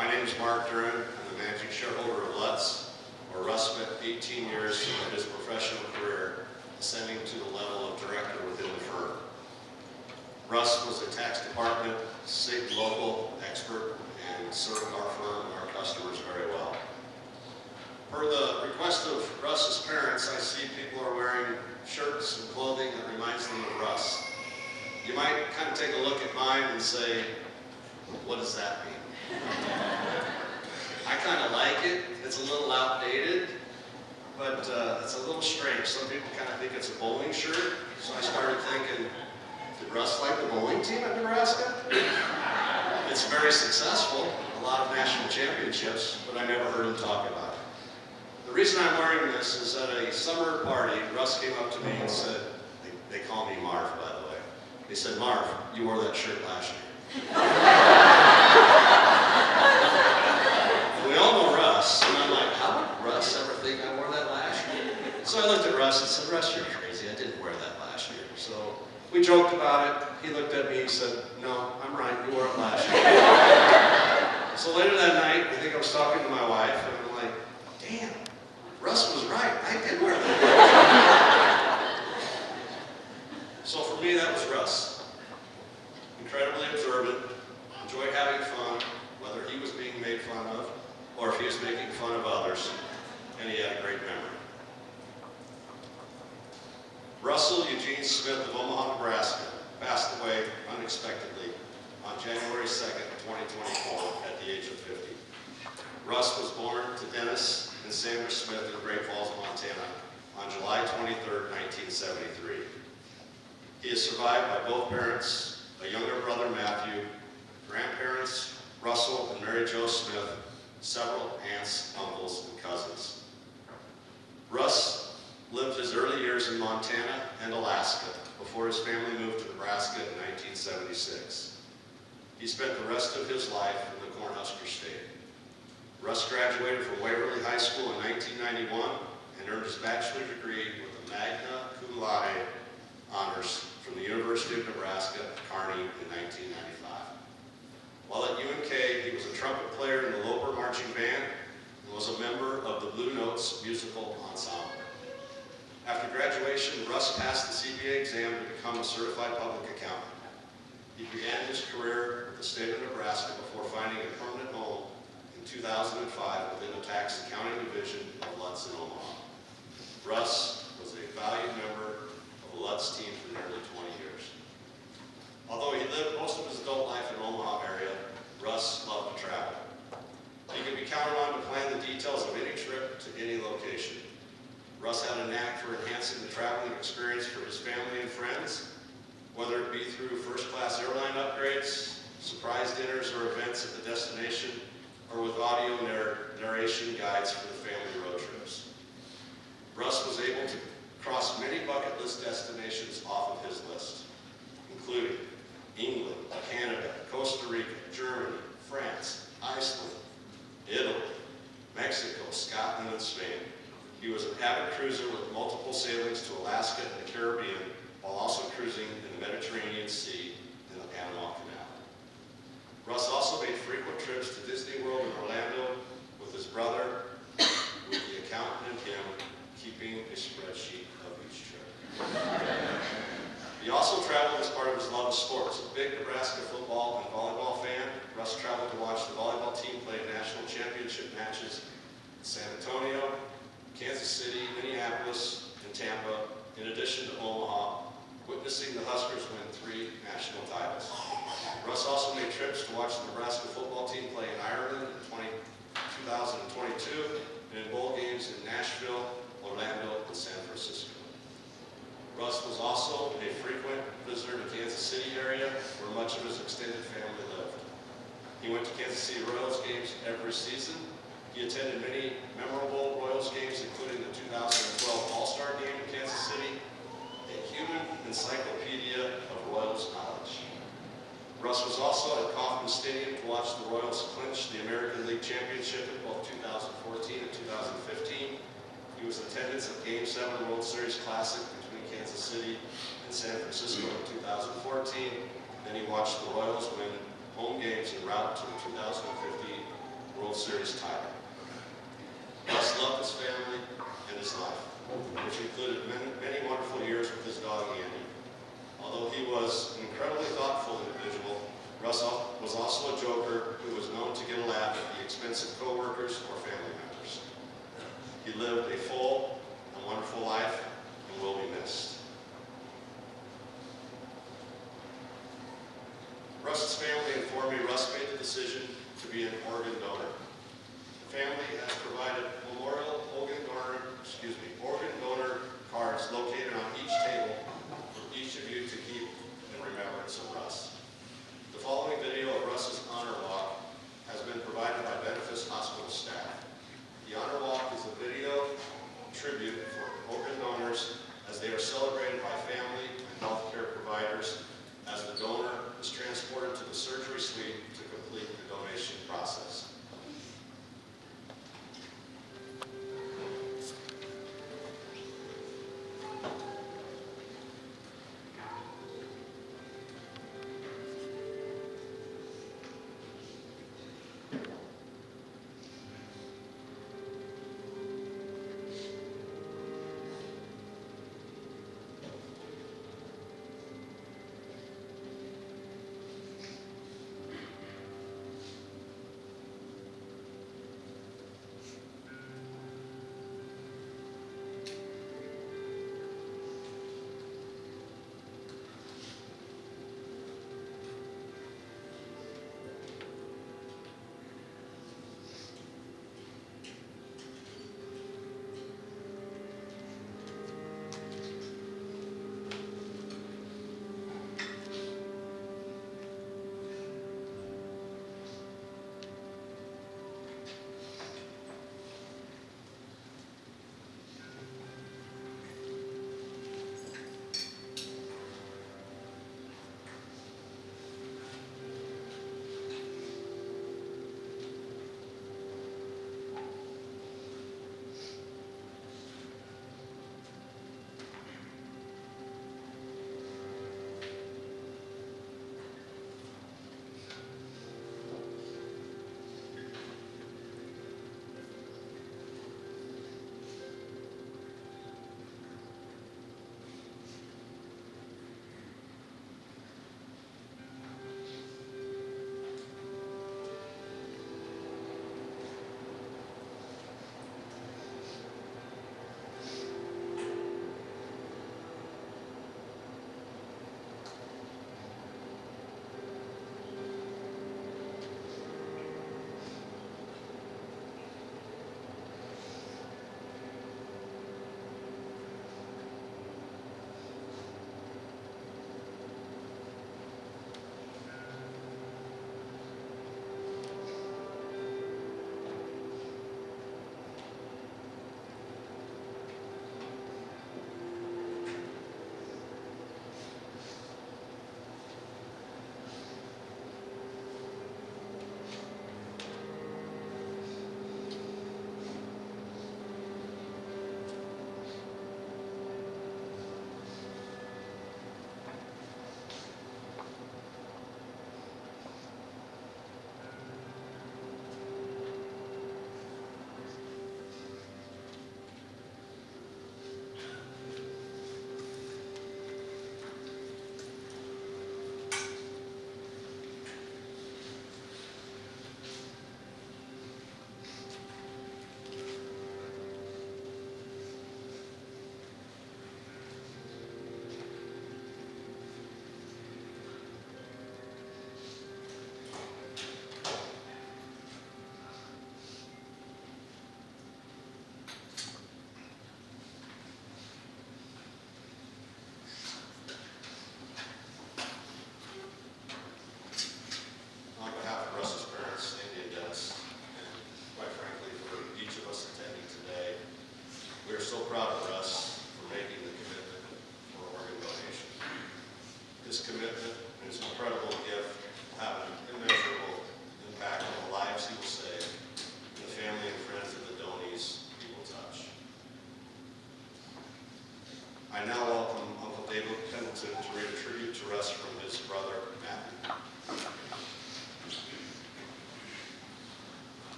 My name is Mark Duran. I'm the managing shareholder of Lutz, where Russ spent 18 years of his professional career ascending to the level of director within the firm. Russ was a tax department, state and local expert, and served our firm and our customers very well. Per the request of Russ's parents, I see people are wearing shirts and clothing that reminds them of Russ. You might kind of take a look at mine and say, what does that mean? I kind of like it. It's a little outdated, but it's a little strange. Some people kind of think it's a bowling shirt, so I started thinking, did Russ like the bowling team at Nebraska? It's very successful, a lot of national championships, but I never heard him talk about it. The reason I'm wearing this is at a summer party, Russ came up to me and said, they call me Marv, by the way. He said, Marv, you wore that shirt last year. We all know Russ, and I'm like, how would Russ ever think I wore that last year? So I looked at Russ and said, Russ, you're crazy. I didn't wear that last year. So we joked about it. He looked at me and said, no, I'm right. You wore it last year. So later that night, I think I was talking to my wife, and I'm like, damn, Russ was right. I did wear that. So for me, that was Russ. Incredibly observant, enjoyed having fun, whether he was being made fun of or if he was making fun of others, and he had a great memory. Russell Eugene Smith of Omaha, Nebraska, passed away unexpectedly on January 2nd, 2024, at the age of 50. Russ was born to Dennis and Sandra Smith in Great Falls, Montana, on July 23rd, 1973. He is survived by both parents, a younger brother, Matthew, grandparents, Russell and Mary Jo Smith, several aunts, uncles, and cousins. Russ lived his early years in Montana and Alaska before his family moved to Nebraska in 1976. He spent the rest of his life in the Cornhusker State. Russ graduated from Waverly High School in 1991 and earned his bachelor's degree with a magna cum laude honors from the University of Nebraska, Kearney, in 1995. While at UNK, he was a trumpet player in the Loper Marching Band and was a member of the Blue Notes musical ensemble. After graduation, Russ passed the CPA exam to become a certified public accountant. He began his career with the state of Nebraska before finding a permanent home in 2005 within the tax accounting division of Lutz in Omaha. Russ was a valued member of the Lutz team for nearly 20 years. Although he lived most of his adult life in the Omaha area, Russ loved to travel. He could be counted on to plan the details of any trip to any location. Russ had a knack for enhancing the traveling experience for his family and friends, whether it be through first-class airline upgrades, surprise dinners or events at the destination, or with audio narration guides for the family road trips. Russ was able to cross many bucket list destinations off of his list, including England, Canada, Costa Rica, Germany, France, Iceland, Italy, Mexico, Scotland, and Spain. He was an avid cruiser with multiple sailings to Alaska and the Caribbean, while also cruising in the Mediterranean Sea and the Panama Canal. Russ also made frequent trips to Disney World in Orlando with his brother, with the accountant and him keeping a spreadsheet of each trip. He also traveled as part of his love of sports. A big Nebraska football and volleyball fan, Russ traveled to watch the volleyball team play national championship matches in San Antonio, Kansas City, Minneapolis, and Tampa, in addition to Omaha, witnessing the Huskers win 3 national titles. Russ also made trips to watch the Nebraska football team play in Ireland in 2022 and in bowl games in Nashville, Orlando, and San Francisco. Russ was also a frequent visitor to Kansas City area, where much of his extended family lived. He went to Kansas City Royals games every season. He attended many memorable Royals games, including the 2012 All-Star Game in Kansas City, a human encyclopedia of Royals knowledge. Russ was also at Kauffman Stadium to watch the Royals clinch the American League Championship in both 2014 and 2015. He was in attendance at Game 7 World Series Classic between Kansas City and San Francisco in 2014. Then he watched the Royals win home games en route to the 2015 Series title. Russ loved his family and his life, which included many wonderful years with his dog Andy. Although he was an incredibly thoughtful individual, Russ was also a joker who was known to get a laugh at the expense of coworkers or family members. He lived a full and wonderful life and will be missed. Russ's family informed me Russ made the decision to be an organ donor. The family has provided memorial organ donor cards located on each table for each of you to keep in remembrance of Russ. The following video of Russ's honor walk has been provided by Benefis Hospital staff. The honor walk is a video tribute for organ donors as they are celebrated by family and healthcare providers as the donor is transported to the surgery suite to complete the donation process.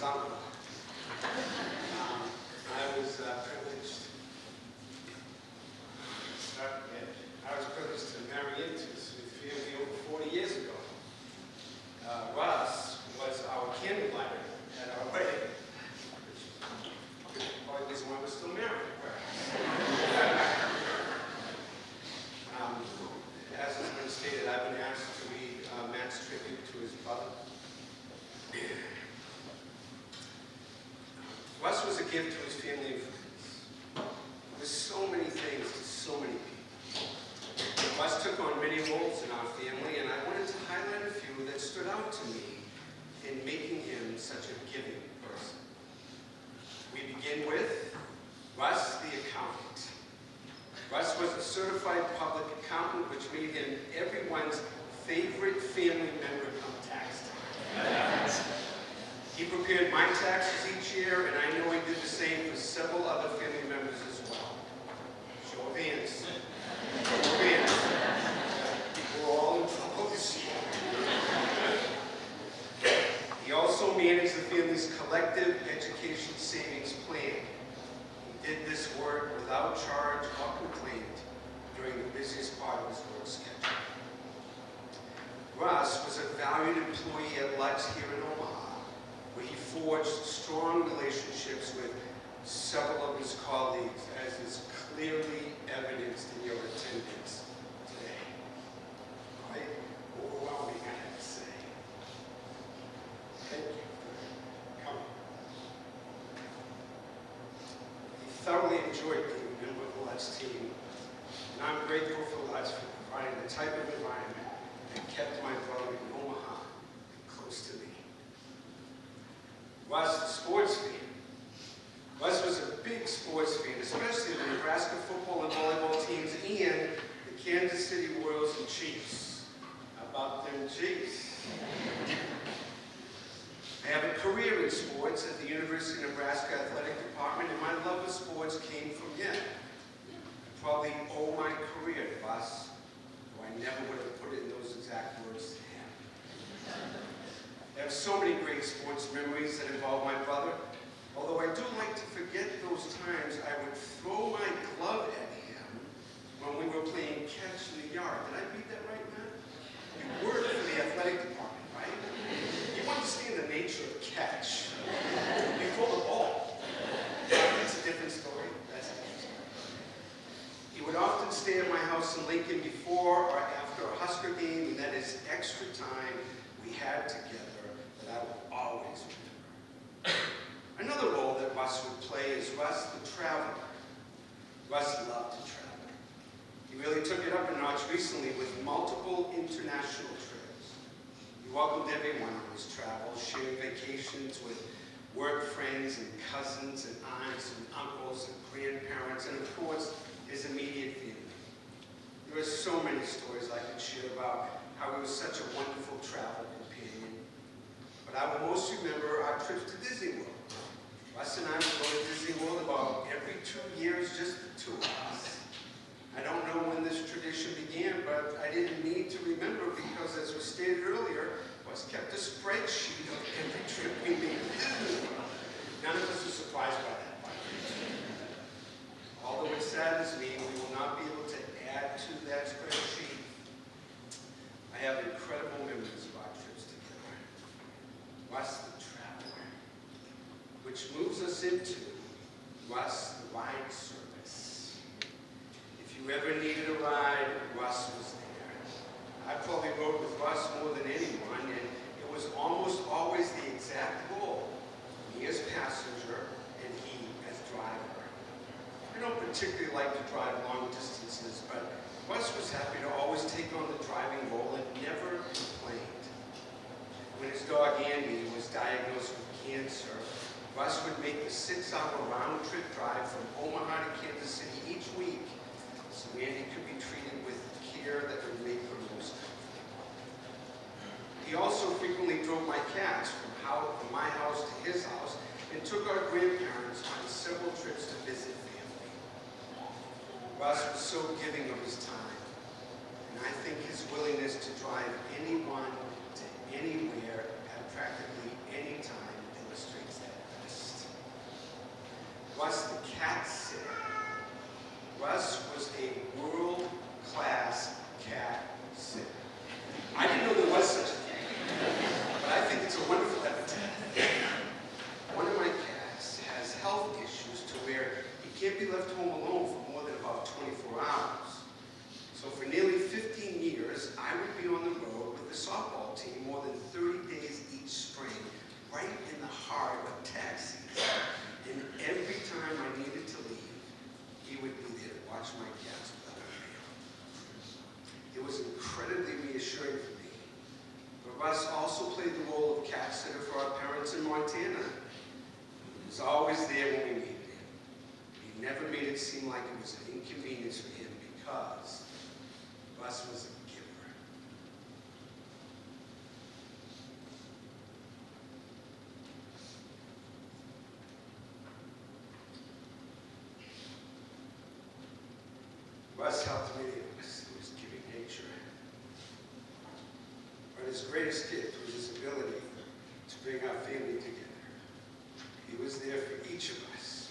his uncle. I was privileged. I was privileged to marry into this family over 40 years ago. Russ was our candlelighter at our wedding, which probably the reason why we're still married. As has been stated, I've been asked to read Matt's tribute to his brother. Russ was a gift to his family and friends. There's so many things to so many people. Russ took on many roles in our family, and I wanted to highlight a few that stood out to me in making him such a giving person. We begin with Russ the accountant. Russ was a certified public accountant, which made him everyone's favorite family member come tax time. He prepared my taxes each year, and I know he did the same for several other family members as well. Show of hands. Show of hands. We're all in trouble this year. He also managed the family's collective education savings plan. He did this work without charge or complaint during the busiest part of his work schedule. Russ was a valued employee at Lutz here in Omaha, where he forged strong relationships with several of his colleagues, as is clearly evidenced in your attendance today. Quite overwhelming, I have to say. Thank you for coming. He thoroughly enjoyed being a member of the Lutz team, and I'm grateful for Lutz for providing the type of environment that kept my brother in Omaha close to me. Russ, the sports fan. Russ was a big sports fan, especially the Nebraska football and volleyball teams and the Kansas City Royals and Chiefs. How about them Chiefs? I have a career in sports at the University of Nebraska Athletic Department, and my love of sports came from him. I probably owe my career to Russ, though I never would have put it in those exact words to him. I have so many great sports memories that involve my brother. Although I do like to forget those times I would throw my glove at him when we were playing catch in the yard. Did I read that right, Matt? You work for the athletic department, right? You understand the nature of catch. You throw the ball. That's a different story. That's a different story. He would often stay at my house in Lincoln before or after a Husker game, and that is extra time we had together that I will always remember. Another role that Russ would play is Russ the traveler. Russ loved to travel. He really took it up a notch recently with multiple international trips. He welcomed everyone on his travels, sharing vacations with work friends and cousins and aunts and uncles and grandparents, and of course, his immediate family. There are so many stories I could share about how he was such a wonderful travel companion. But I will most remember our trips to Disney World. Russ and I would go to Disney World about every 2 years, just the two of us. I don't know when this tradition began, but I didn't need to remember because, as was stated earlier, Russ kept a spreadsheet of every trip we made to Disney World. None of us were surprised by that. Although it saddens me, we will not be able to add to that spreadsheet. I have incredible memories of our trips together. Russ the traveler, which moves us into Russ the ride service. If you ever needed a ride, Russ was there. I probably rode with Russ more than anyone, and it was almost always the exact goal. Me as passenger, and he as driver. I don't particularly like to drive long distances, but Russ was happy to always take on the driving role and never complained. When his dog Andy was diagnosed with cancer, Russ would make the 6-hour round-trip drive from Omaha to Kansas City each week so Andy could be treated with care that would make her most comfortable. He also frequently drove my cats from my house to his house and took our grandparents on several trips to visit family. Russ was so giving of his time, and I think his willingness to drive anyone to anywhere at practically any time illustrates Russ also played the role of cat sitter for our parents in Montana. He was always there when we needed him. He never made it seem like it was an inconvenience for him because Russ was a giver. Russ helped many of us through his giving nature. But his greatest gift was his ability to bring our family together. He was there for each of us,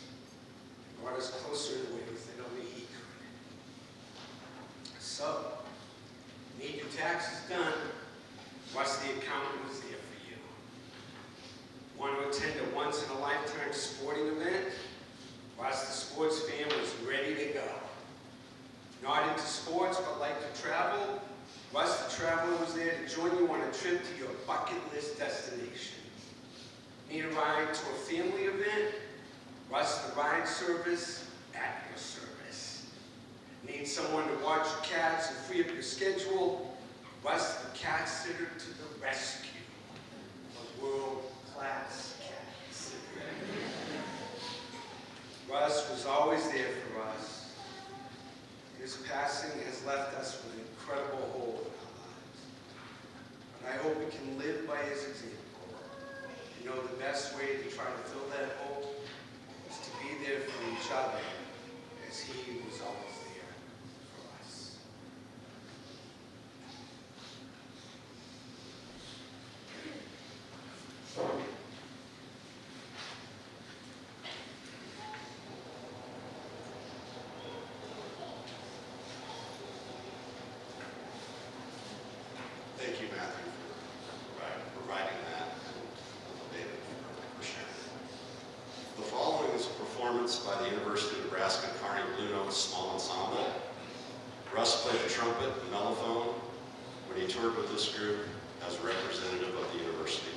and brought us closer in ways that only he could. So, need your taxes done, Russ the accountant was there for you. Want to attend a once-in-a-lifetime sporting event? Russ the sports fan was ready to go. Not into sports, but like to travel, Russ the traveler was there to join you on a trip to your bucket list destination. Need a ride to a family event? Russ the ride service at your service. Need someone to watch your cats and free up your schedule? Russ the cat sitter to the rescue. A world-class cat sitter. Russ was always there for us. His passing has left us with an incredible hole in our lives. But I hope we can live by his example. You know, the best way to try to fill that hole is to be there for each other as he was always there for us. Thank you, Matthew, for providing that, and David for sharing. The following is a performance by the University of Nebraska Kearney Blue Note Small Ensemble. Russ played the trumpet and mellophone when he toured with this group as a representative of the university.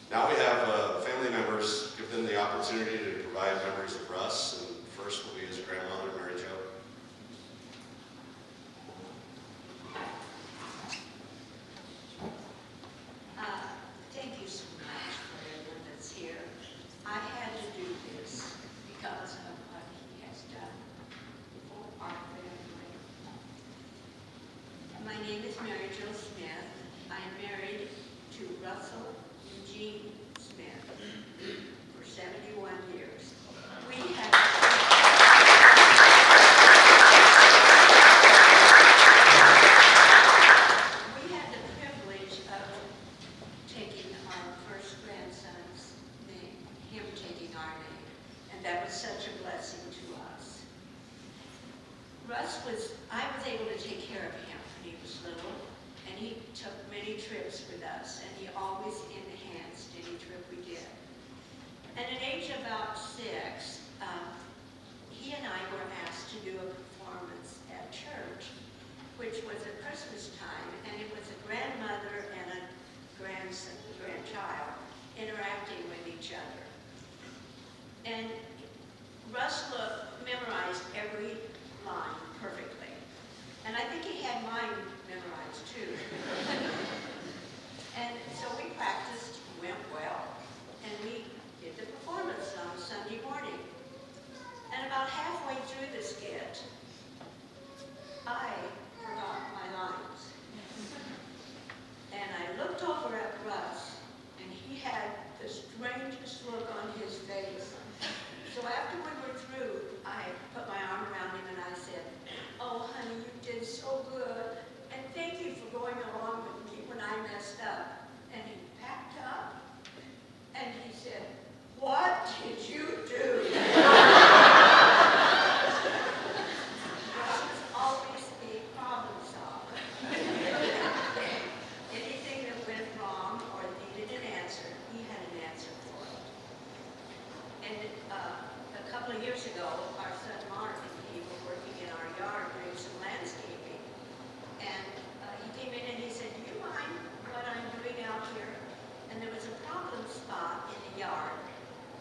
Now we have family members, give them the opportunity to provide memories of Russ, and first will be his grandmother, Mary Jo. Thank you so much for everyone that's here. I had to do this because of what he has done for our family. My name is Mary Jo Smith. I'm married to Russell Eugene Smith for 71 years. We had the privilege of taking our first grandson's name, him taking our name, and that was such a blessing to us. I was able to take care of him when he was little, and he took many trips with us, and he always enhanced any trip we did. And at age about 6, he and I were asked to do a performance at church, which was at Christmas time, and it was a grandmother and a grandchild interacting with each other. And Russ memorized every line perfectly. And I think he had mine memorized too. And so we practiced, went well, and we did the performance on Sunday morning. And about halfway through the skit, I forgot my lines. And I looked over at Russ, and he had the strangest look on his face. So after we were through, I put my arm around him and I said, "Oh, honey, you did so good. And thank you for going along with me when I messed up." And he packed up, and he said, "What did you do?" Russ was always a problem solver. Anything that went wrong or needed an answer, he had an answer for it. And a couple of years ago, our son Mark and he were working in our yard doing some landscaping. And he came in and he said, "Do you mind what I'm doing out here?" And there was a problem spot in the yard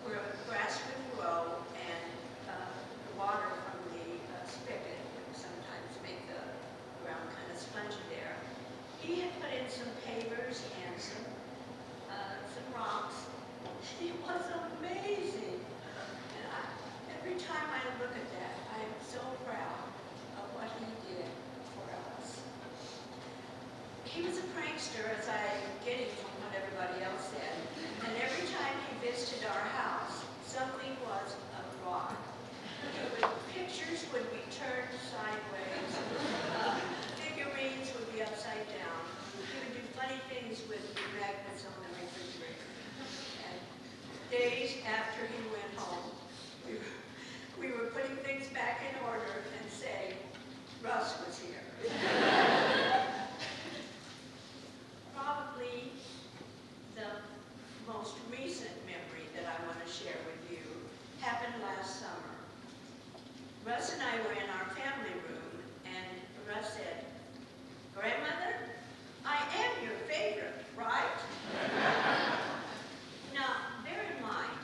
where grass would grow and the water from the spigot would sometimes make the ground kind of spongy there. He had put in some pavers and some rocks. It was amazing. And every time I look at that, I am so proud of what he did for us. He was a prankster, as I'm getting from what everybody else said. And every time he visited our house, something was awry. Pictures would be turned sideways. Figurines would be upside down. He would do funny things with magnets on the refrigerator. And days after he went home, we were putting things back in order and saying, "Russ was here." Probably the most recent memory that I want to share with you happened last summer. Russ and I were in our family room, and Russ said, "Grandmother, I am your favorite, right?" Now, bear in mind,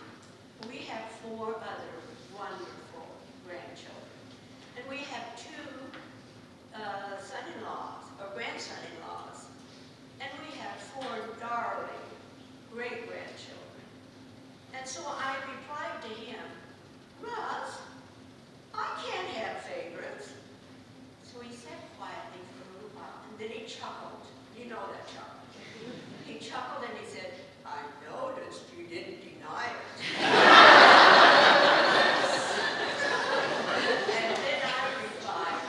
we have 4 other wonderful grandchildren. And we have 2 son-in-laws, or grandson-in-laws. And we have 4 darling great-grandchildren. And so I replied to him, "Russ, I can't have favorites." So he sat quietly for a little while, and then he chuckled. You know that chuckle. He chuckled and he said, "I noticed you didn't deny it." And then I replied,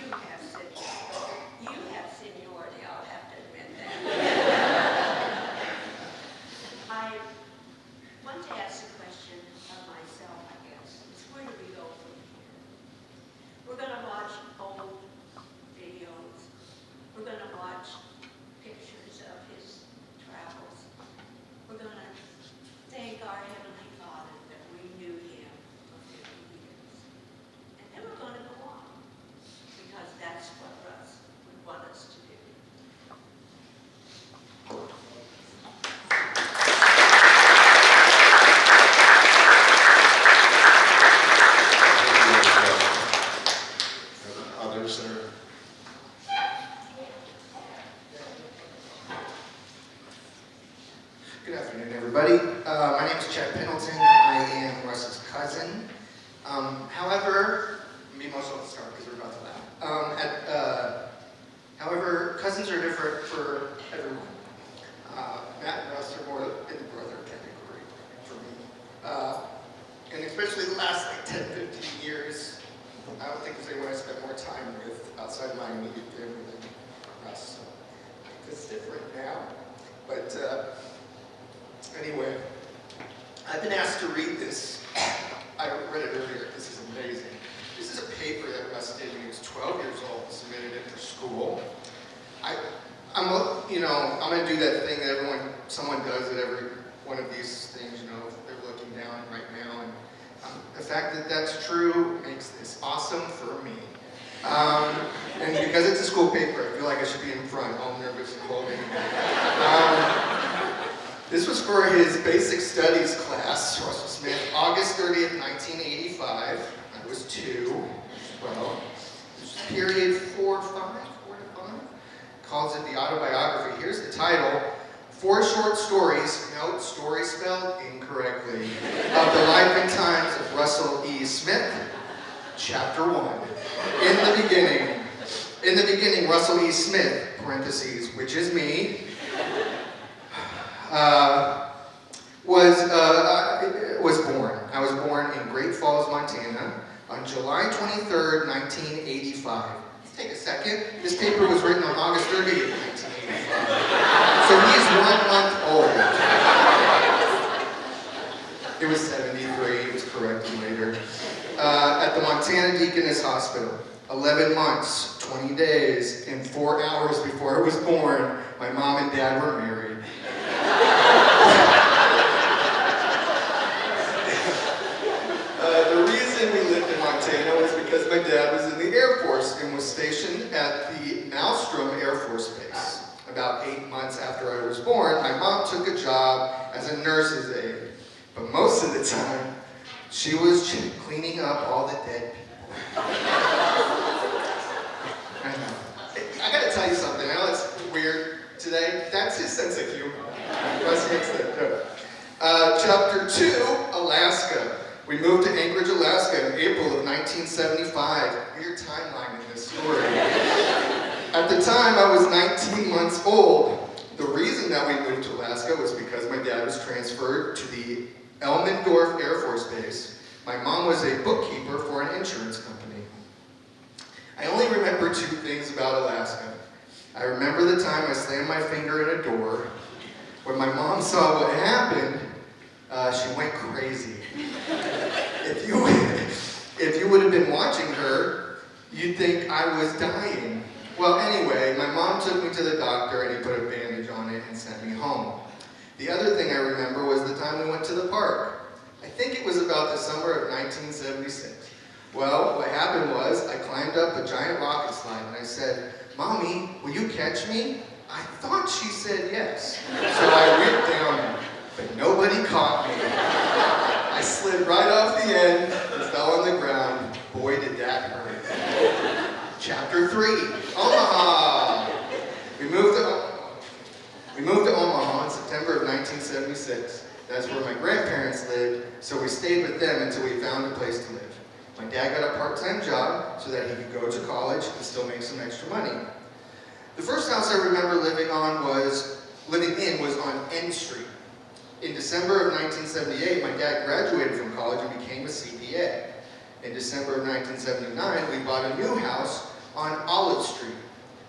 you have seniority, I'll have to admit that. I want to ask a question of myself, I guess. It's where do we go from here? We're going to watch old videos. We're going to watch Good afternoon, everybody. My name is Chad Pendleton. I am Russ's cousin. However, me most of the start because we're about to laugh. However, cousins are different for everyone. Matt and Russ are more in the brother category for me. And especially the last 10, 15 years, I don't think there's anyone I spent more time with outside my immediate family than Russ. So it's different now. But anyway, I've been asked to read this. I read it earlier. This is amazing. This is a paper that Russ did when he was 12 years old and submitted it for school. I'm going to do that thing that someone does at every one of these things, they're looking down right now. And the fact that that's true makes this awesome for me. And because it's a school paper, I feel like I should be in front, all nervous and holding. This was for his basic studies class, Russell Smith, August 30th, 1985. I was 2, well, period 4 to 5. Calls it the autobiography. Here's the title: 4 short stories, note, story spelled incorrectly, of the life and times of Russell E. Smith, Chapter 1. In the beginning, Russell E. Smith, parentheses, which is me, was born. I was born in Great Falls, Montana, on July 23rd, 1985. Let's take a second. This paper was written on August 30th, 1985. So he's 1 month old. It was 73. It was corrected later. At the Montana Deaconess Hospital. 11 months, 20 days, and 4 hours before I was born, my mom and dad were married. The reason we lived in Montana was because my dad was in the Air Force and was stationed at the Malmstrom Air Force Base. About 8 months after I was born, my mom took a job as a nurse's aide. But most of the time, she was cleaning up all the dead people. I gotta tell you something. I know it's weird today. That's his sense of humor. Russ makes that joke. Chapter 2, Alaska. We moved to Anchorage, Alaska in April of 1975. Weird timeline in this story. At the time, I was 19 months old. The reason that we moved to Alaska was because my dad was transferred to the Elmendorf Air Force Base. My mom was a bookkeeper for an insurance company. I only remember 2 things about Alaska. I remember the time I slammed my finger in a door. When my mom saw what happened, she went crazy. If you would have been watching her, you'd think I was dying. Well, anyway, my mom took me to the doctor and he put a bandage on it and sent me home. The other thing I remember was the time we went to the park. I think it was about the summer of 1976. Well, what happened was I climbed up a giant rocket slide and I said, "Mommy, will you catch me?" I thought she said yes. So I went down, but nobody caught me. I slid right off the end and fell on the ground. Boy, did that hurt. Chapter 3, Omaha. We moved to Omaha in September of 1976. That's where my grandparents lived, so we stayed with them until we found a place to live. My dad got a part-time job so that he could go to college and still make some extra money. The first house I remember living in was on N Street. In December of 1978, my dad graduated from college and became a CPA. In December of 1979, we bought a new house on Olive Street.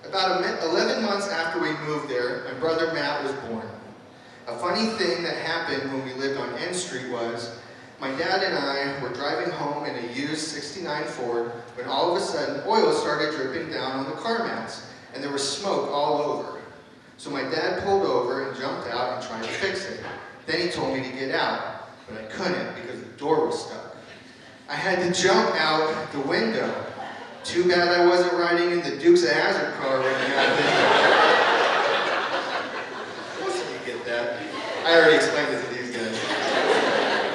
About 11 months after we moved there, my brother Matt was born. A funny thing that happened when we lived on N Street was, my dad and I were driving home in a used 69 Ford when all of a sudden oil started dripping down on the car mats and there was smoke all over. So my dad pulled over and jumped out and tried to fix it. Then he told me to get out, but I couldn't because the door was stuck. I had to jump out the window. Too bad I wasn't riding in the Dukes of Hazzard car when it happened. Most of you get that. I already explained it to these guys.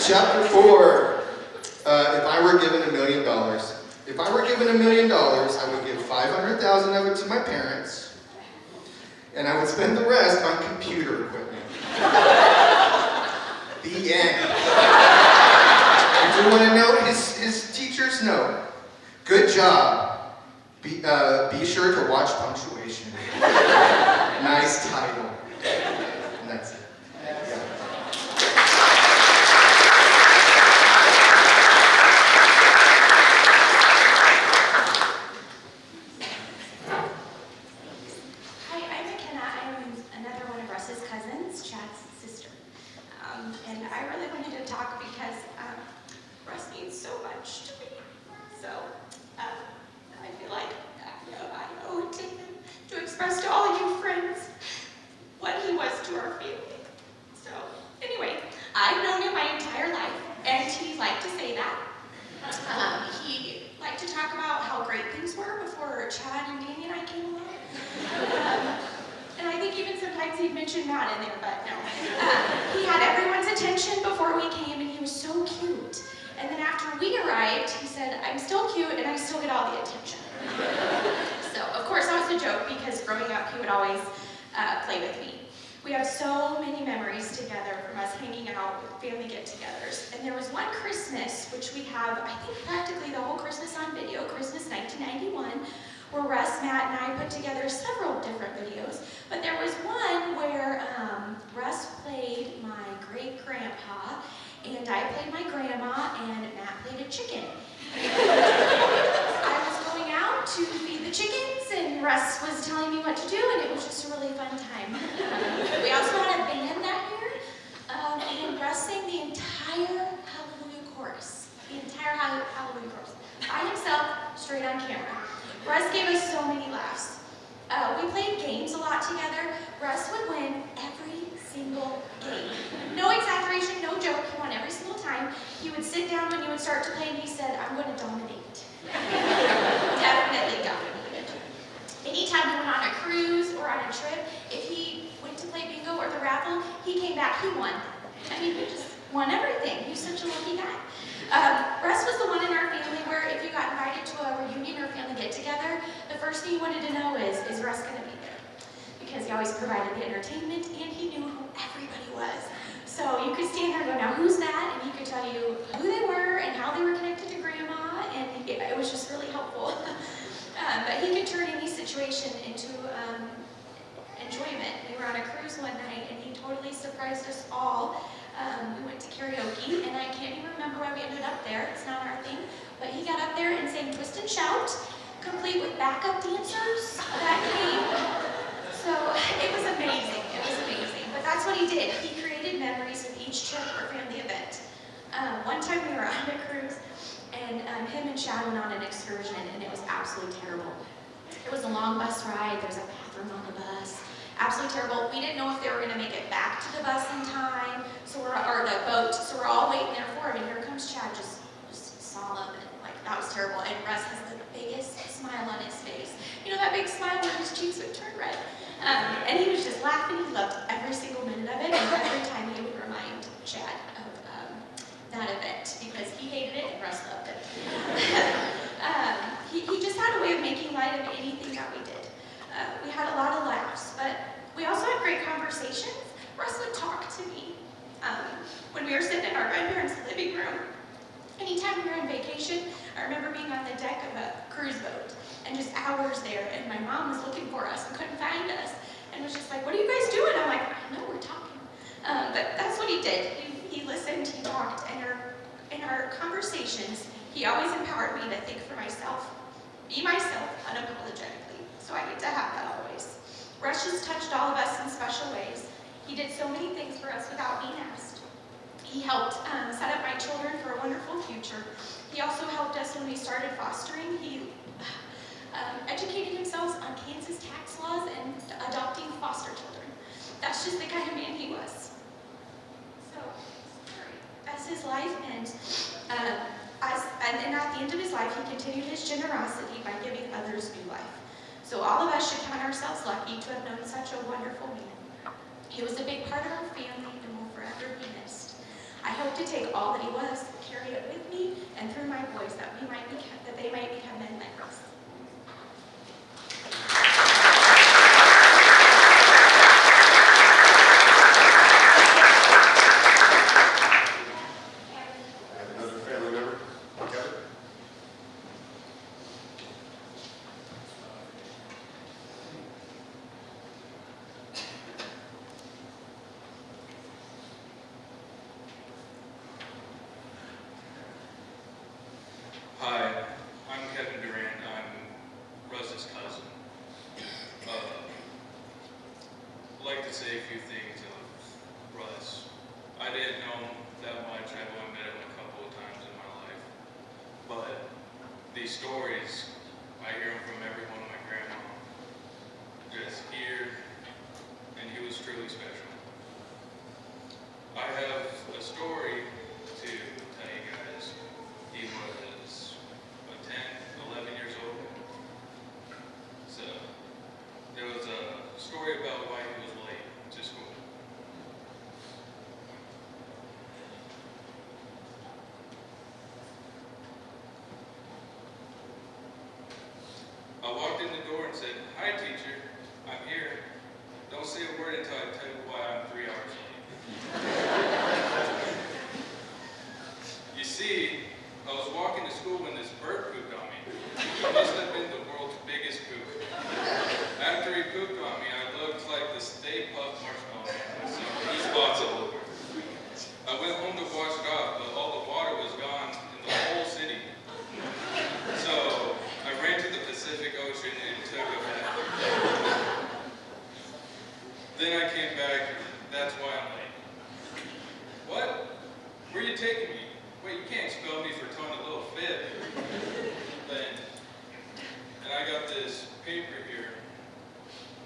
Chapter 4, if I were given $1 million. If I were given $1 million, I would give 500,000 of it to my parents, and I would spend the rest on computer equipment. Good job. Be sure to watch punctuation. Nice title. And that's it. Yeah. Hi, I'm McKenna. I'm another one of Russ's cousins, Chad's sister. And I really wanted to talk because Russ means so much to me. So I feel like I owe it to him to express to all you friends what he was to our family. So anyway, I've known him my entire life, and he liked to say that. He liked to talk about how great things were before Chad and Danny and I came along. And I think even sometimes he'd mention Matt in there, but no. He had everyone's attention before we came, and he was so cute. And then after we arrived, he said, I'm still cute, and I still get all the attention. So, of course, that was a joke, because growing up, he would always play with me. We have so many memories together from us hanging out with family get-togethers. And there was one Christmas, which we have, I think, practically the whole Christmas on video, Christmas 1991, where Russ, Matt, and I put together several different videos. But there was one where Russ played my great-grandpa, and I played my grandma, and Matt played a chicken. I was going out to feed the chickens, and Russ was telling me what to do, and it was just a really fun time. We also had a band that year, and Russ sang the entire Hallelujah chorus. The entire Hallelujah chorus. By himself, straight on camera. Russ gave us so many laughs. We played games a lot together. Russ would win every single game. No exaggeration, no joke, he won every single time. He would sit down when you would start to play, and he said, I'm going to dominate. Definitely dominated. Anytime we went on a cruise or on a trip, if he went to play bingo or the raffle, he came back, he won. I mean, he just won everything. He was such a lucky guy. Russ was the one in our family where if you got invited to a reunion or family get-together, the first thing you wanted to know is Russ going to be there? Because he always provided the entertainment, and he knew who everybody was. So you could stand there and go, now who's that? And he could tell you who they were and how they were connected to Grandma, and it was just really helpful. But he could turn any situation into enjoyment. We were on a cruise one night, and he totally surprised us all. We went to karaoke, and I can't even remember why we ended up there. It's not our thing. But he got up there and sang Twist and Shout, complete with backup dancers that came. So it was amazing. It was amazing. But that's what he did. He created memories with each trip or family event. One time we were on a cruise, and him and Chad went on an excursion, and it was absolutely terrible. It was a long bus ride. There was a bathroom on the bus. Absolutely terrible. We didn't know if they were going to make it back to the bus in time, or the boat. So we're all waiting there for him, and here comes Chad, just solemn, and like that was terrible. And Russ has the biggest smile on his face. You know that big smile where his cheeks would turn red. And he was just laughing. He loved every single minute of it, and every time he would remind Chad of that event because he hated it and Russ loved it. He just had a way of making light of anything that we did. We had a lot of laughs, but we also had great conversations. Russ would talk to me when we were sitting in our grandparents' living room. Anytime we were on vacation, I remember being on the deck of a cruise boat and just hours there, and my mom was looking for us and couldn't find us, and was just like, what are you guys doing? I'm like, I know, we're talking. But that's what he did. He listened, he talked, and in our conversations, he always empowered me to think for myself, be myself unapologetically. So I get to have that always. Russ just touched all of us in special ways. He did so many things for us without being asked. He helped set up my children for a wonderful future. He also helped us when we started fostering. He educated himself on Kansas tax laws and adopting foster children. That's just the kind of man he was. So, as his life ends, and at the end of his life, he continued his generosity by giving others new life. So all of us should count ourselves lucky to have known such a wonderful man. He was a big part of our family and will forever be missed. I hope to take all that he was, carry it with me, and through my boys, that they might become men like Russ. Another family member? Kevin? I didn't know him that much. I've only met him a couple of times in my life. But these stories, I hear them from everyone, my grandma. Just here, and he was truly special. I have a story to tell you guys. He was 10, 11 years old. So there was a story about why he was late to school. I walked in the door and said, "Hi, teacher, I'm here. Don't say a word until I tell you why I'm 3 hours late." You see, I was walking to school when this bird pooped on me. It must have been the world's biggest poop. After he pooped on me, I looked like the Stay Puft Marshmallow Man with some blue spots all over. I went home to wash it off, but all the water was gone in the whole city. So I ran to the Pacific Ocean and took a bath. Then I came back. That's why I'm late. What? Where are you taking me? Wait, you can't expel me for telling a little fib. Then, and I got this paper here,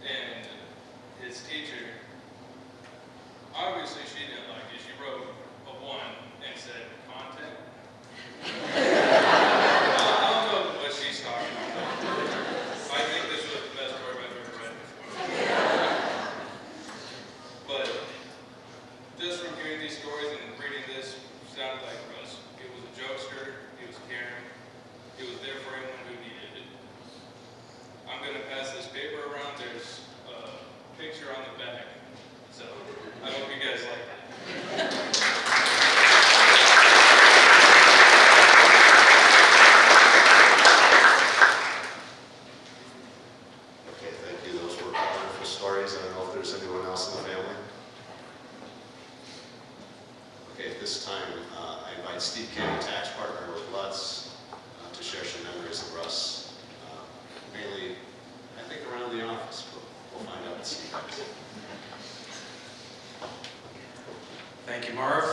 and his teacher, obviously she didn't like it. She wrote a 1 and said, "Content." I don't know what she's talking about. I think this was the best word I've ever read before. But just from hearing these stories and reading this, sounded like Russ. He was a jokester, he was caring, he was there for anyone who needed it. I'm going to pass this paper around. There's a picture on the back. So I hope you guys like it. Okay, thank you. Those were wonderful stories. I don't know if there's anyone else in the family. Okay, at this time, I invite Steve Kenny, tax partner with Lutz, to share some memories of Russ. Mainly, I think around the office, but we'll find out what Steve has. Thank you, Marv.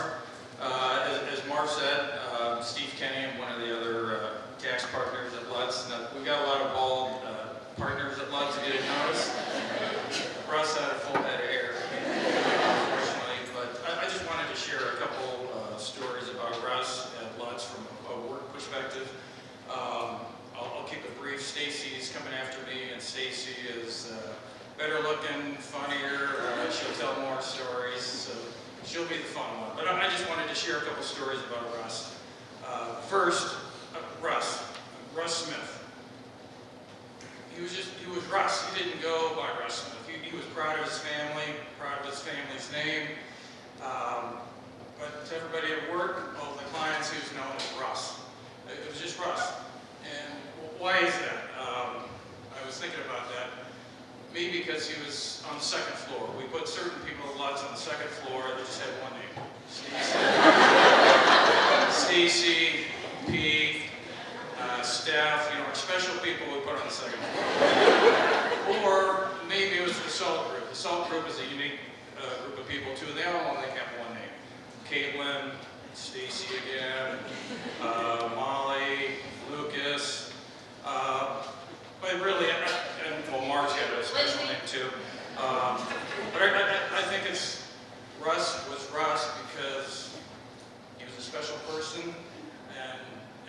As Marv said, Steve Kenny, I'm one of the other tax partners at Lutz. Now, we've got a lot of bald partners at Lutz, if you didn't notice. Russ had a full head of hair, unfortunately, but I just wanted to share a couple stories about Russ at Lutz from a work perspective. I'll keep it brief. Stacy's coming after me, and Stacy is better looking, funnier. She'll tell more stories, so she'll be the fun one. But I just wanted to share a couple stories about Russ. First, Russ Smith. He was Russ. He didn't go by Russ Smith. He was proud of his family, proud of his family's name. But to everybody at work, all the clients, he was known as Russ. It was just Russ. And why is that? I was thinking about that. Maybe because he was on the second floor. We put certain people at Lutz on the second floor that just had one name. Stacy, Pete, staff, special people we put on the second floor. Or maybe it was the SALT group. The SALT group is a unique group of people too. They all only have one name. Caitlin, Stacy again, Molly, Lucas. But really, well, Mark's got a special name too. But I think it's Russ was Russ because he was a special person, and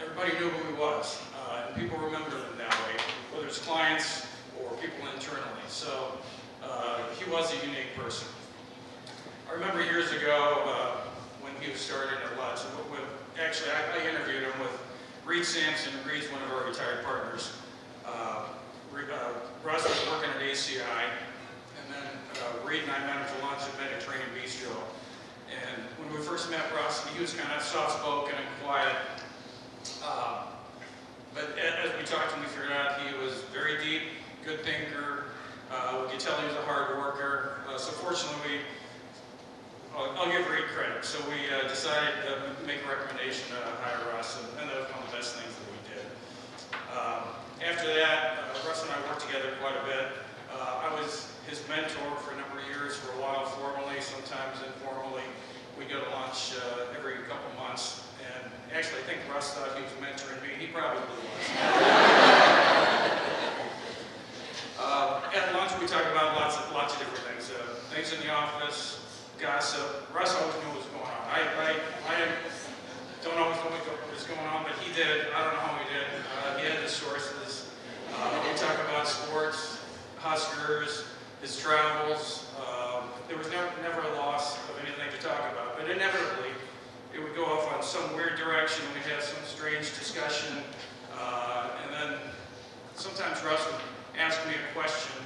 everybody knew who he was. And people remember him that way, whether it's clients or people internally. So he was a unique person. I remember years ago when he was starting at Lutz. Actually, I interviewed him with Reed Sampson. Reed's one of our retired partners. Russ was working at ACI, and then Reed and I met him for lunch at Mediterranean Bistro. And when we first met Russ, he was kind of soft-spoken and quiet. But as we talked to him, we figured out he was very deep, good thinker. We could tell he was a hard worker. So fortunately, I'll give Reed credit. So we decided to make a recommendation to hire Russ, and that was one of the best things that we did. After that, Russ and I worked together quite a bit. I was his mentor for a number of years, for a while formally, sometimes informally. We'd go to lunch probably was. At lunch, we talked about lots of different things. Things in the office, gossip. Russ always knew what was going on. I don't always know what was going on, but he did. I don't know how he did. He had his sources. We talk about sports, Huskers, his travels. There was never a loss of anything to talk about, but inevitably, it would go off on some weird direction. We'd have some strange discussion, and then sometimes Russ would ask me a question,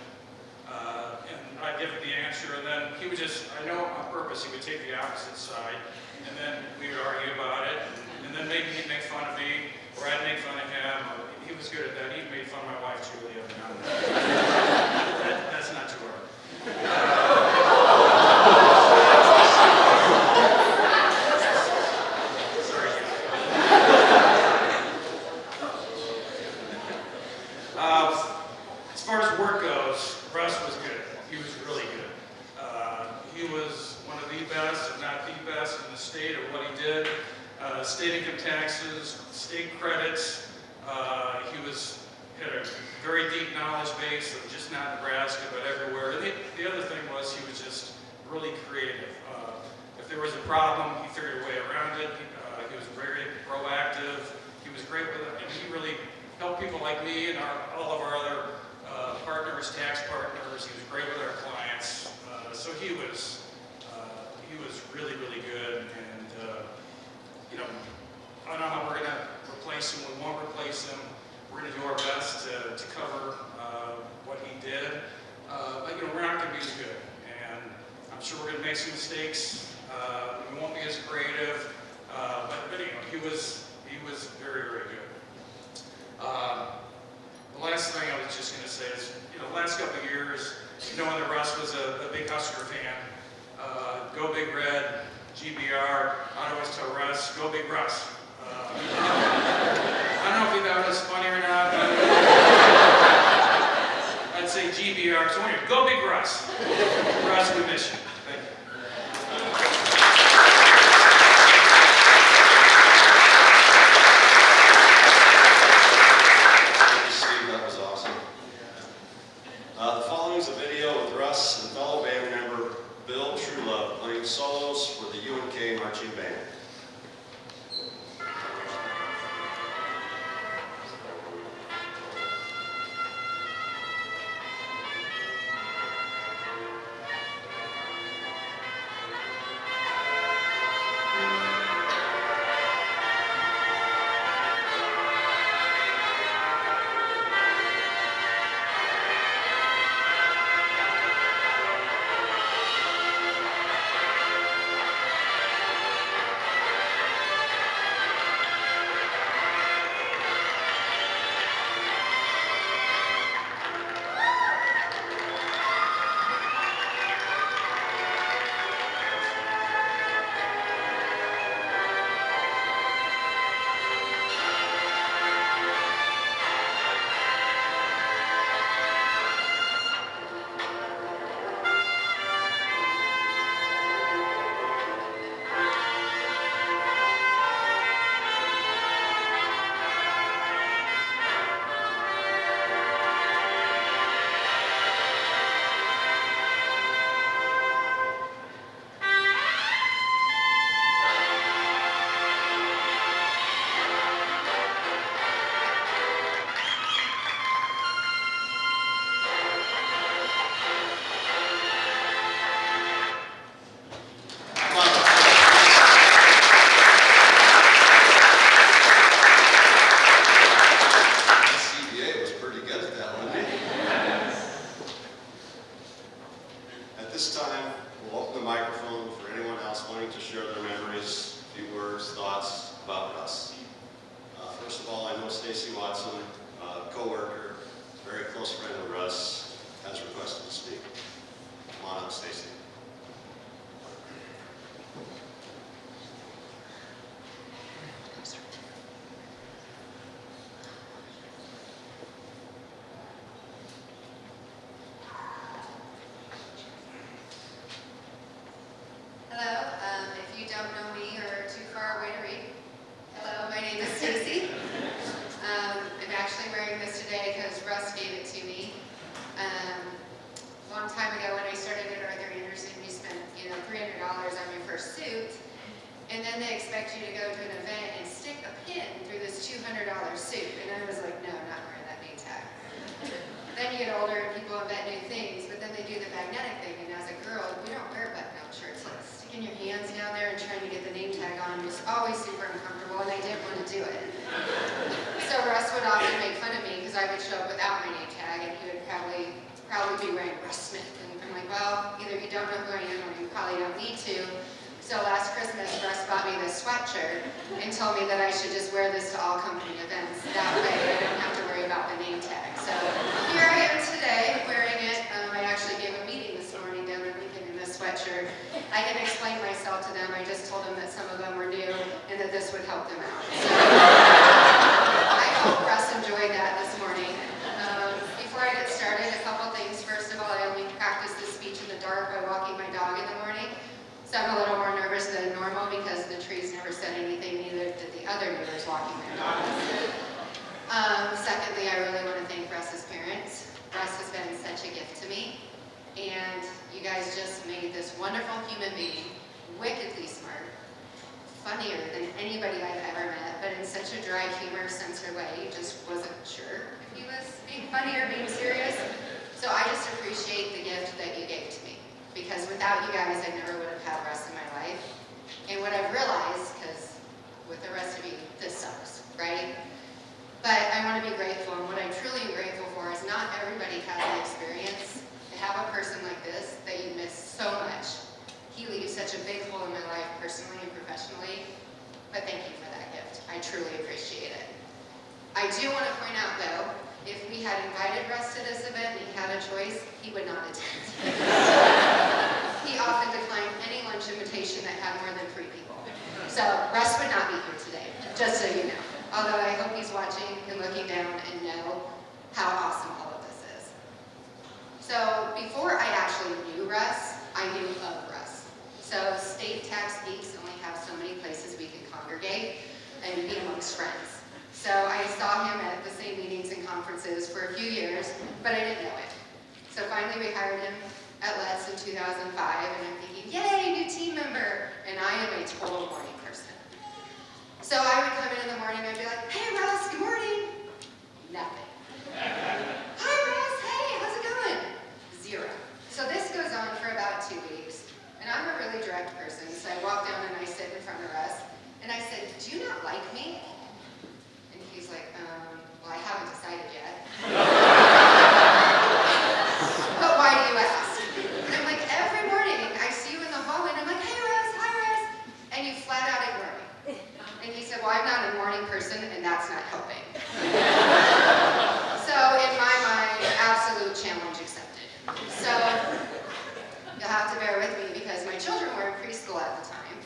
and I'd give the answer, and then he would just, I know on purpose, he would take the opposite side, and then we would argue about it, and then maybe he'd make fun of me, or I'd make fun of him. He was good at that. He made fun of my wife, Julie, every now and then. That's not too hard. Sorry. As far as work goes, Russ was good. He was really good. He was one of the best, if not the best, in the state at what he did. State income taxes, state credits. He had a very deep knowledge base of just not Nebraska, but everywhere. And the other thing was he was just really creative. If there was a problem, he figured a way around it. He was very proactive. He was great with it. And he really helped people like me and all of our other partners, tax partners. He was great with our clients. So he was really, really good. And I don't know how we're going to replace him. We won't replace him. We're going to do our best to cover what he did. But we're not going to be as good. And I'm sure we're going to make some mistakes. We won't be as creative. But he was very, very good. The last thing I was just going to say is, the last couple of years, knowing that Russ was a big Husker fan, go Big Red, GBR, I'd always tell Russ, go Big Russ. I don't know if he thought it was funny or not, but I'd say GBR. So anyway, go Big Russ. Russ, we miss you. Thank you. Thank you, Steve. That was awesome. The following is a video with Russ and fellow band member Bill Truelove playing solos for the UNK Marching Band. suit, and then they expect you to go to an event and stick a pin through this $200 suit. And I was like, no, I'm not wearing that name tag. Then you get older and people invent new things, but then they do the magnetic thing, and as a girl, we don't wear button-down shirts. Like sticking your hands down there and trying to get the name tag on was always super uncomfortable, and I didn't want to do it. So Russ would often make fun of me because I would show up without my name tag, and he would probably be wearing Russ Smith. And I'm like, well, either you don't know who I am or you probably don't need to. So last Christmas, Russ bought me this sweatshirt and told me that I should just wear this to all company events. That way I didn't have to worry about the name tag. So here I am today wearing it. I actually gave a meeting this morning down in Lincoln in this sweatshirt. I didn't explain myself to them. I just told them that some of them were new and that this would help them out. So I hope Russ enjoyed that this morning. Before I get started, a couple things. First of all, I only practice this speech in the dark by walking my dog in the morning. So I'm a little more nervous than normal because the trees never said anything, neither did the other neighbors walking their dogs. Secondly, I really want to thank Russ's parents. Russ has been such a gift to me, and you guys just made this wonderful human being wickedly smart, funnier than anybody I've ever met, but in such a dry humor, censored way, you just wasn't sure if he was being funny or being serious. So I just appreciate the gift that you gave to me. Because without you guys, I never would have had Russ in my life. And what I've realized, because with the rest of you, this sucks, right? But I want to be grateful, and what I'm truly grateful for is not everybody has the experience to have a person like this that you miss so much. He leaves such a big hole in my life, personally and professionally, but thank you for that gift. I truly appreciate it. I do want to point out, though, if we had invited Russ to this event and he had a choice, he would not attend. He often declined any lunch invitation that had more than 3 people. So Russ would not be here today, just so you know. Although I hope he's watching and looking down and know how awesome all of this is. So before I actually knew Russ, I knew of Russ. So state tax geeks only have so many places we can congregate and be amongst friends. So I saw him at the same meetings and conferences for a few years, but I didn't know him. So finally we hired him at Let's in 2005, and I'm thinking, yay, new team member! And I am a total morning person. So I would come in the morning, I'd be like, hey Russ, good morning. Nothing. Hi Russ, hey, how's it going? 0. So this goes on for about 2 weeks, and I'm a really direct person, so I walk down and I sit in front of Russ, and I said, do you not like me? And he's like, well, I haven't decided yet. But why do you ask? And I'm like, every morning I see you in the hallway and I'm like, hey Russ, hi Russ. And you flat out ignore me. And he said, well, I'm not a morning person and that's not helping. So in my mind, absolute challenge accepted. So you'll have to bear with me because my children were in preschool at the time.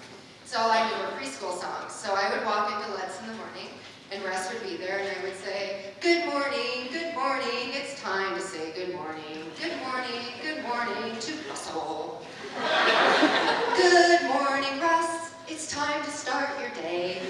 So all I knew were preschool songs. So I would walk into Let's in the morning and Russ would be there and I would say, good morning, it's time to say good morning to Russell. Good morning, Russ, it's time to start your day.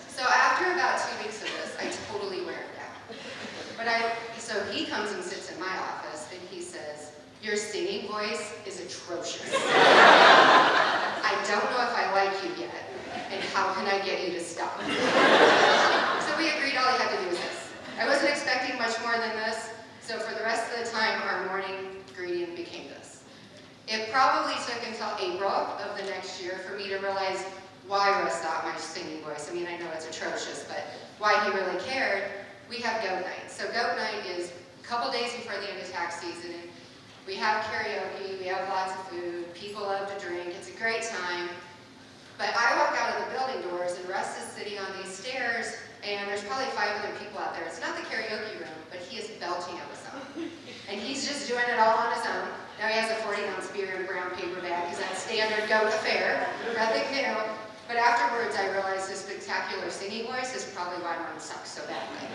So after about 2 weeks of this, I totally wear it down. So he comes and sits in my office and he says, your singing voice is atrocious. I don't know if I like you yet, and how can I get you to stop? So we agreed all he had to do was this. I wasn't expecting much more than this, so for the rest of the time, our morning greeting became this. It probably took until April of the next year for me to realize why Russ thought my singing voice. I mean, I know it's atrocious, but why he really cared. We have Goat Night. So Goat Night is a couple days before the end of tax season, and we have karaoke, we have lots of food, people love to drink, it's a great time. But I walk out of the building doors and Russ is sitting on these stairs and there's probably 5 other people out there. It's not the karaoke room, but he is belting out a song. And he's just doing it all on his own. Now he has a 40-ounce beer in a brown paper bag because that's standard goat affair, nothing new. But afterwards I realized his spectacular singing voice is probably why mine sucks so badly.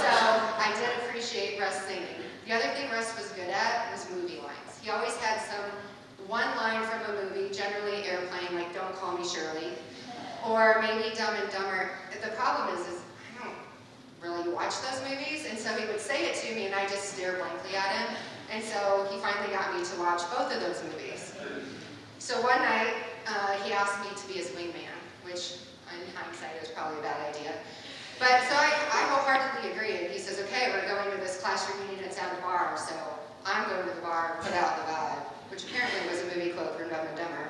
So I did appreciate Russ singing. The other thing Russ was good at was movie lines. He always had one line from a movie, generally Airplane, like Don't Call Me Shirley, or maybe Dumb and Dumber. The problem is I don't really watch those movies, and so he would say it to me and I just stare blankly at him, and so he finally got me to watch both of those movies. So one night, asked me to be his wingman, which in hindsight is probably a bad idea. But so I wholeheartedly agreed. He says, okay, we're going to this class reunion, it's at a bar, so I'm going to the bar, put out the vibe, which apparently was a movie quote from Dumb and Dumber.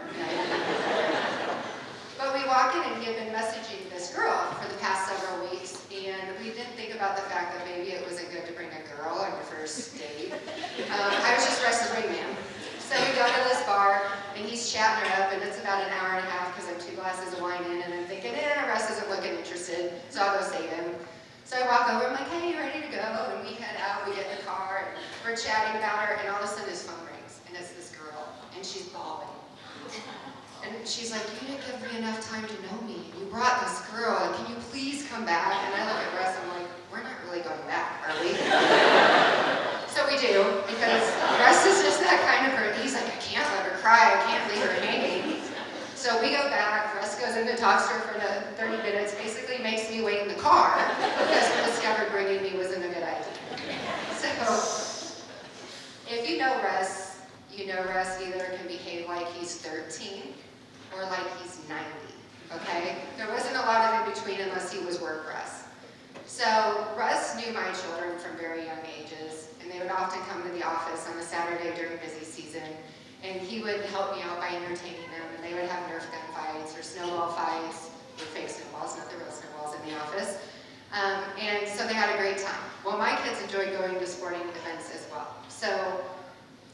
But we walk in and he had been messaging this girl for the past several weeks, and we didn't think about the fact that maybe it wasn't good to bring a girl on your first date. I was just Russ's wingman. So we go to this bar, and he's chatting her up, and it's about an hour and a half because I'm 2 glasses of wine in, and I'm thinking, Russ isn't looking interested, so I'll go save him. So I walk over, I'm like, hey, you ready to go? And we head out, we get in the car, and we're chatting about her, and all of a sudden his phone rings, and it's this girl, and she's bawling. And she's like, you didn't give me enough time to know me. You brought this girl, and can you please come back? And I look at Russ, I'm like, we're not really going back, are we? So we do, because Russ is just that kind of person. He's like, I can't let her cry, I can't leave her hanging. So we go back, Russ goes in and talks to her for another 30 minutes, basically makes me wait in the car, because we discovered bringing me wasn't a good idea. So, if you know Russ either can behave like he's 13 or like he's 90, okay? There wasn't a lot of in between unless he was work Russ. So Russ knew my children from very young ages, and they would often come to the office on a Saturday during busy season, and he would help me out by entertaining them, and they would have Nerf gun fights or snowball fights, or fake snowballs, not the real snowballs in the office. And so they had a great time. Well, my kids enjoyed going to sporting events as well. So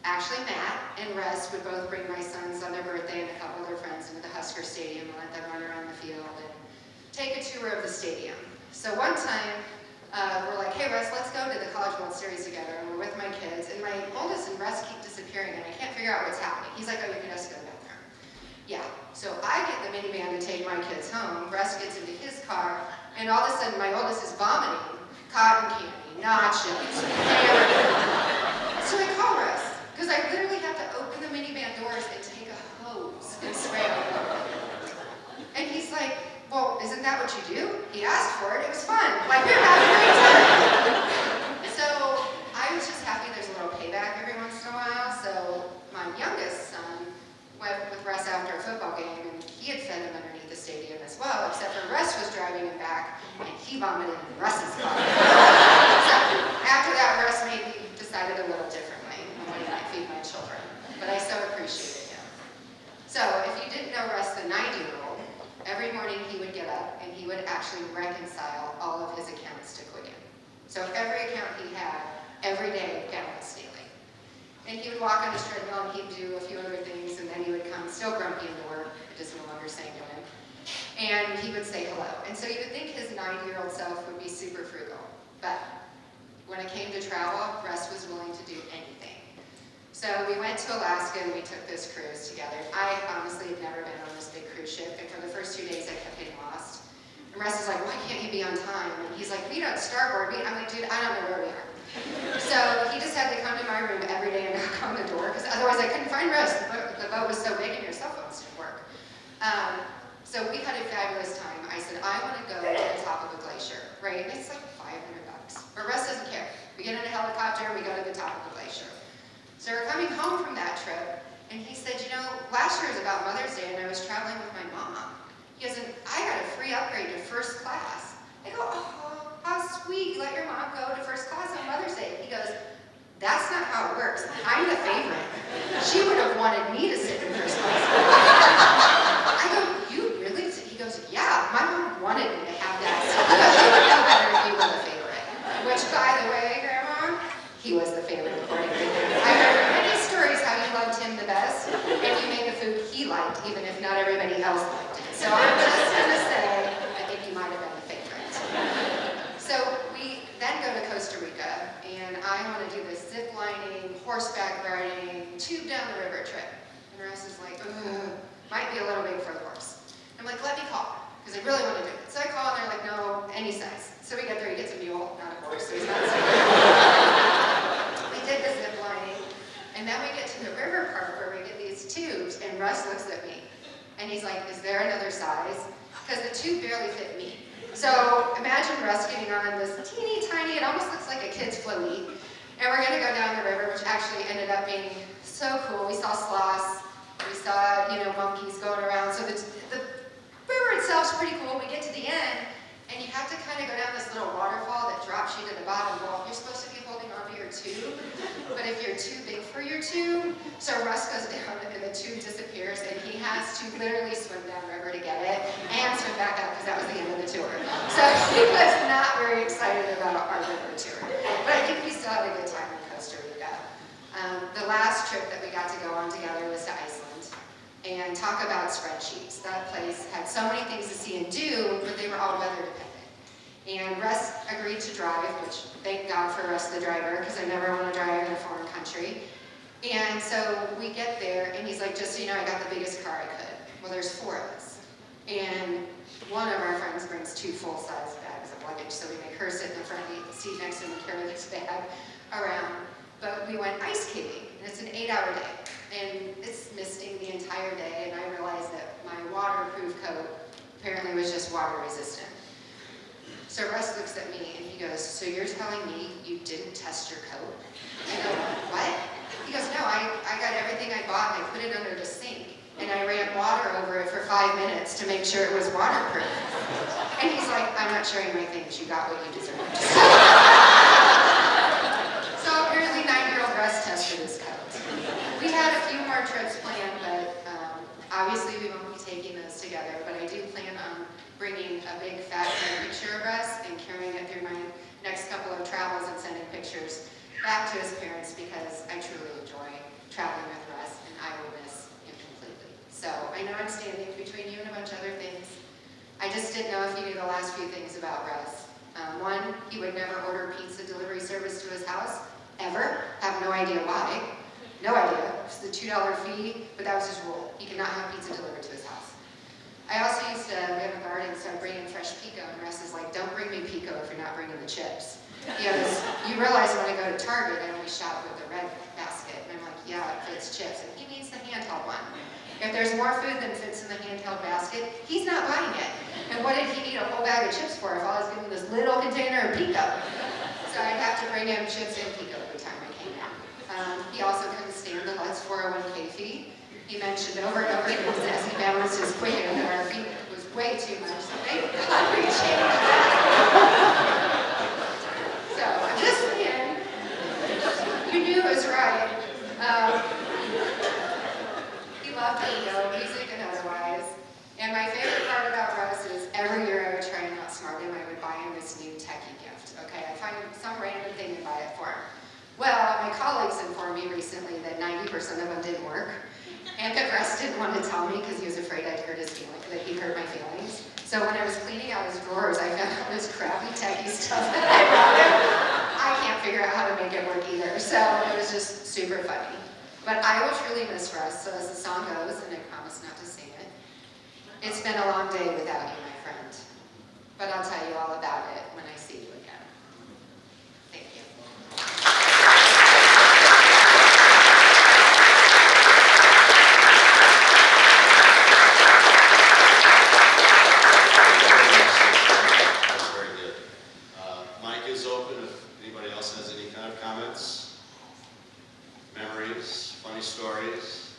actually, Matt and Russ would both bring my sons on their birthday and a couple of their friends into the Husker Stadium and let them run around the field and take a tour of the stadium. So one time, we're like, hey Russ, let's go to the College World Series together. And we're with my kids, and my oldest and Russ keep disappearing, and I can't figure out what's happening. He's like, oh, you can just go to the bathroom. Yeah, so I get the minivan to take my kids home. Russ gets into his car, and all of a sudden, my oldest is vomiting cotton candy, nachos, So I call Russ, because I literally have to open the minivan doors and take a hose and spray it over. And he's like, well, isn't that what you do? He asked for it, it was fun. Like, we were having a great time. So I was just happy there's a little payback every once in a while. So my youngest son went with Russ after a football game, and he had fed him underneath the stadium as well, except for Russ was driving him back, and he vomited in Russ's car. So after that, Russ maybe decided a little differently on what he might feed my children, but I so appreciated him. So if you didn't know Russ, the 90-year-old, every morning he would get up and he would actually reconcile all of his accounts to Quicken. So every account he had, every day, balance daily. And he would walk on his treadmill and he'd do a few other things, and then he would come still grumpy into work, it is no longer saying to him, and he would say hello. And so you would think his 90-year-old self would be super frugal, but when it came to travel, Russ was willing to do anything. So we went to Alaska and we took this cruise together. I honestly had never been on this big cruise ship, and for the first 2 days I kept getting lost. And Russ is like, why can't you be on time? And he's like, we don't starboard. I'm like, dude, I don't know where we are. So he just had to come to my room every day and knock on the door, because otherwise I couldn't find Russ. The boat was so big and your cell phones didn't work. So we had a fabulous time. I said, I want to go to the top of a glacier, right? It's like $500. But Russ doesn't care. We get in a helicopter and we go to the top of the glacier. So we're coming home from that trip, and he said, you know, last year was about Mother's Day and I was traveling with my mom. He goes, and I got a free upgrade to first class. I go, oh, how sweet, you let your mom go to first class on Mother's Day. He goes, that's not how it works. I'm the favorite. She would have wanted me to sit in first class. I go, you really? He goes, yeah, my mom wanted me to have that. So he goes, you would know better if you were the favorite. Which, by the way, Grandma, he was the favorite according to him. I heard many stories how you loved him the best, and you made the food he liked, even if not everybody else liked it. So I'm just going to say, I think you might have been the favorite. So we then go to Costa Rica, and I want to do this zip lining, horseback riding, tube down the river trip. And Russ is like, ugh, might be a little big for the horse. I'm like, let me call, because I really want to do it. So I call, and they're like, no, any size. So we get there, he gets a mule, not a horse, so he's not We did the zip lining, and then we get to the river part where we get these tubes, and Russ looks at me, and he's like, is there another size? Because the tube barely fit me. So imagine Russ getting on this teeny tiny, it almost looks like a kid's floaty, and we're going to go down the river, which actually ended up being so cool. We saw sloths, we saw, monkeys going around. So the So Russ goes down and the tube disappears and he has to literally swim downriver to get it and swim back up because that was the end of the tour. So he was not very excited about our river tour. But I think we still had a good time in Costa Rica. The last trip that we got to go on together was to Iceland. And talk about spreadsheets. That place had so many things to see and do, but they were all weather dependent. And Russ agreed to drive, which thank God for Russ the driver, because I never want to drive in a foreign country. And so we get there, and he's like, just so you know, I got the biggest car I could. Well, there's 4 of us. And one of our friends brings 2 full-size bags of luggage, so we make her sit in the front seat next to him and carry this bag around. But we went ice skating, and it's an 8-hour day. And it's misting the entire day, and I realized that my waterproof coat apparently was just water resistant. So Russ looks at me and he goes, so you're telling me you didn't test your coat? I go, what? He goes, no, I got everything I bought and I put it under the sink and I ran water over it for 5 minutes to make sure it was waterproof. And he's like, I'm not sharing my things, you got what you deserved. So apparently 9-year-old Russ tested his coat. We had a few more trips planned, but obviously we won't be taking those together, but I do plan on bringing a big fat picture of Russ and carrying it through my next couple of travels and sending pictures back to his parents because I truly enjoy traveling with Russ and I will miss him completely. So I know I'm standing between you and a bunch of other things. I just didn't know if you knew the last few things about Russ. One, he would never order pizza delivery service to his house, ever. Have no idea why. No idea. It's the $2 fee, but that was his rule. He could not have pizza delivered to his house. I also used to, we have a garden, so I bring in fresh pico, and Russ is like, don't bring me pico if you're not bringing the chips. He goes, you realize when I go to Target, I only shop with the red basket. And I'm like, yeah, it fits chips. And he needs the handheld one. If there's more food than fits in the handheld basket, he's not buying it. And what did he need a whole bag of chips for if I was giving him this little container of pico? So I'd have to bring him chips and pico every time I came down. He also couldn't stand the Let's 401k fee. He mentioned over and over again as he balanced his Quicken that our fee was way too much. So thank God we changed that. So I'm just saying, you knew it was right. He loved bingo, music and otherwise. And my favorite part about Russ is every year I would try and outsmart him. I would buy him this new techie gift. Okay, I find some random thing and buy it for him. Well, my colleagues informed me recently that 90% of them didn't work. And that Russ didn't want to tell me because he was afraid I'd hurt his feelings, that he'd hurt my feelings. So when I was cleaning out his drawers, I found all this crappy techie stuff that I brought him. I can't figure out how to make it work either. So it was just super funny. But I will truly miss Russ. So as the song goes, and I promise not to sing it, it's been a long day without you, my friend. But I'll tell you all about it when I see you again. Thank you. That's very good. Mic is open if anybody else has any kind of comments, memories, funny stories.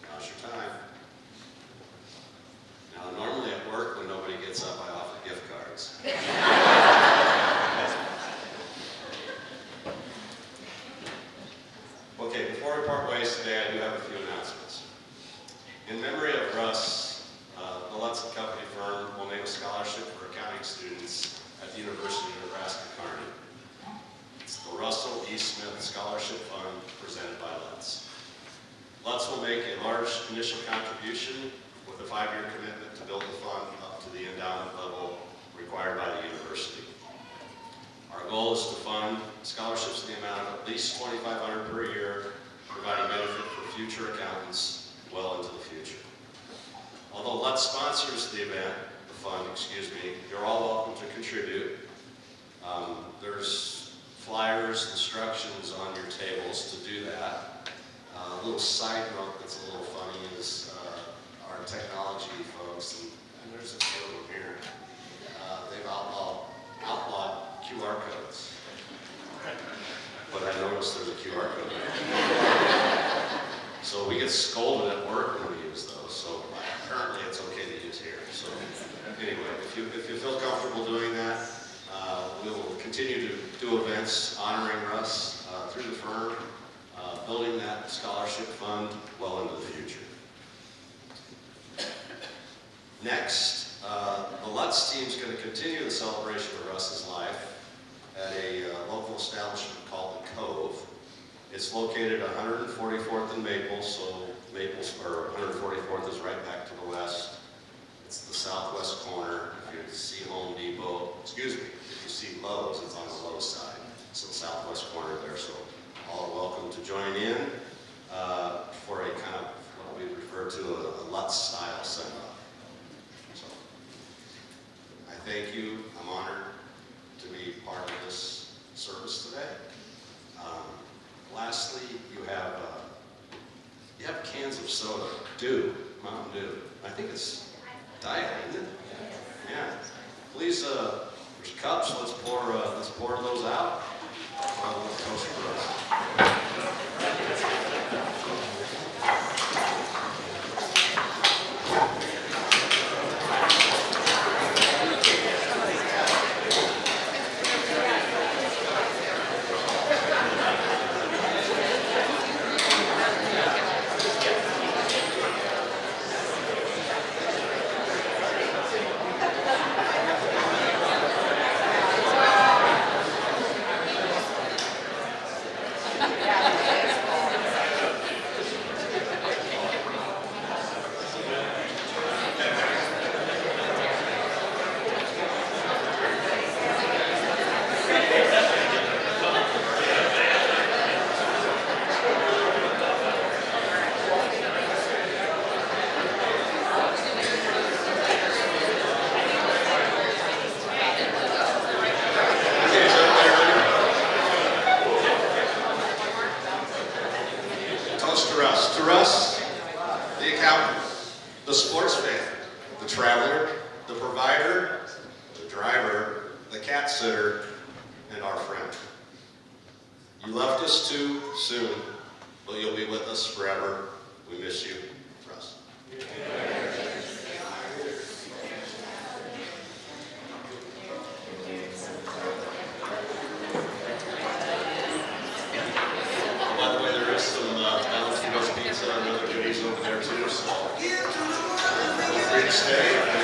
Now's your time. Now, normally at work, when nobody gets up, I offer gift cards. Okay, before we part ways today, I do have a few announcements. In memory of Russ, the Lutz & Company firm will name a scholarship for accounting students at the University of Nebraska-Kearney. It's the Russell E. Smith Scholarship Fund presented by Lutz. Lutz will make a large initial contribution with a 5-year commitment to build the fund up to the endowment level required by the university. Our goal is to fund scholarships in the amount of at least $2,500 per year, providing benefit for future accountants well into the future. Although Lutz sponsors the event, you're all welcome to contribute. There's flyers, instructions on your tables to do that. A little side note that's a little funny is our technology folks, and there's a few of them here, they've outlawed QR codes. But I noticed there's a QR code there. So we get scolded at work when we use those, so apparently it's okay to use here. So anyway, if you feel comfortable doing that, we will continue to do events honoring Russ through the firm, building that scholarship fund well into the future. Next, the Lutz team is going to continue the celebration of Russ's life at a local establishment called The Cove. It's located 144th and Maple, so Maples, or 144th is right back to the west. It's the southwest corner. If you see Home Depot, excuse me, if you see Lowe's, it's on the Lowe's side. It's the southwest corner there, so all are welcome to join in for a kind of what we refer to a Lutz style send-off. So I thank you. I'm honored to be part of this service today. Lastly, you have cans of soda, Dew, Mountain Dew. I think it's Diet, isn't it? Yeah. Please, there's cups. Let's pour those out. Toast for us. To Russ, the accountant, the sports fan, the traveler, the provider, the driver, the cat sitter, and our friend. You left us too soon, but you'll be with us forever. We miss you, Russ. By the way, there is some Valentino's pizza and other goodies over there too, so feel free to stay.